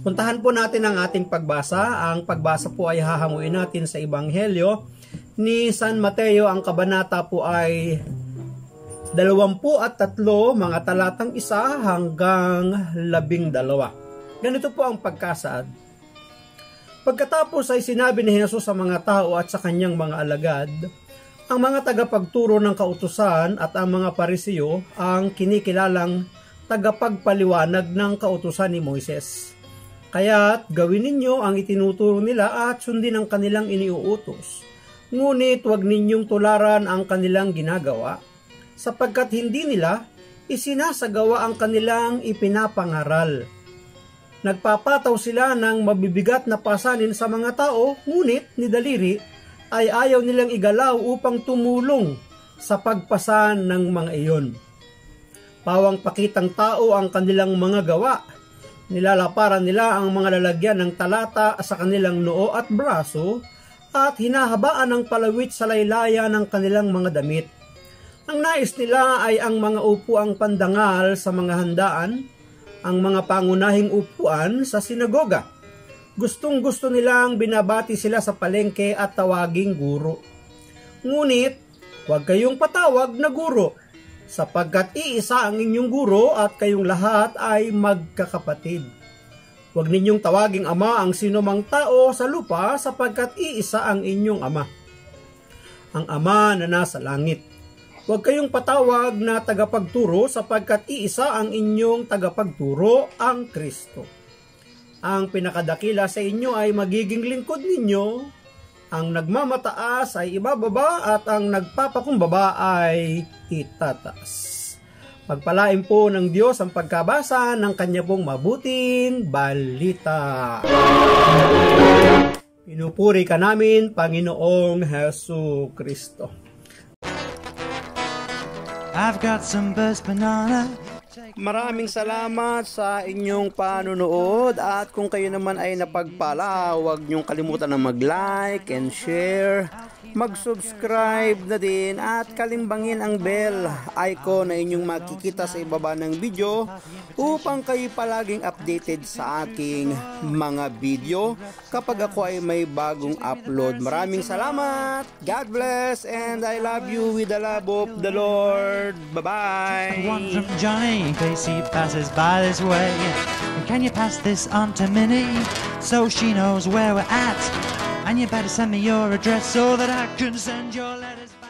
Puntahan po natin ang ating pagbasa. Ang pagbasa po ay hahanguin natin sa Ebanghelyo ni San Mateo. Ang kabanata po ay 23, mga talatang 1 hanggang 12. Ganito po ang pagkasaad. Pagkatapos ay sinabi ni Jesus sa mga tao at sa kanyang mga alagad, ang mga tagapagturo ng kautusan at ang mga Pariseo ang kinikilalang tagapagpaliwanag ng kautusan ni Moises. Kaya't gawin ninyo ang itinuturo nila at sundin ang kanilang iniuutos. Ngunit huwag ninyong tularan ang kanilang ginagawa, sapagkat hindi nila isinasagawa ang kanilang ipinapangaral. Nagpapataw sila ng mabibigat na pasanin sa mga tao, ngunit ni daliri ay ayaw nilang igalaw upang tumulong sa pagpasan ng mga iyon. Pawang pakitang tao ang kanilang mga gawa. Nilalaparan nila ang mga lalagyan ng talata sa kanilang noo at braso at hinahabaan ng palawit sa laylayan ng kanilang mga damit. Ang nais nila ay ang mga upuang pandangal sa mga handaan, ang mga pangunahing upuan sa sinagoga. Gustong-gusto nilang binabati sila sa palengke at tawaging guro. Ngunit, huwag kayong patawag na guro, sapagkat iisa ang inyong guro at kayong lahat ay magkakapatid. Huwag ninyong tawaging ama ang sinumang tao sa lupa sapagkat iisa ang inyong ama, ang ama na nasa langit. Huwag kayong patawag na tagapagturo sapagkat iisa ang inyong tagapagturo, ang Kristo. Ang pinakadakila sa inyo ay magiging lingkod ninyo, ang nagmamataas ay ibababa at ang nagpapakumbaba ay itataas. Pagpalain po ng Diyos ang pagkabasa ng kanya pong mabuting balita. Pinupuri ka namin, Panginoong Hesu Kristo. I've got some burst banana. Maraming salamat sa inyong panunood at kung kayo naman ay napagpala, huwag niyong kalimutan na mag-like and share, mag-subscribe na din at kalimbangin ang bell icon na inyong makikita sa ibaba ng video upang kayo palaging updated sa aking mga video kapag ako ay may bagong upload. Maraming salamat, God bless, and I love you with the love of the Lord. Bye-bye! One from Johnny, in case he passes by this way. And can you pass this on to Minnie, so she knows where we're at? And you better send me your address so that I can send your letters back.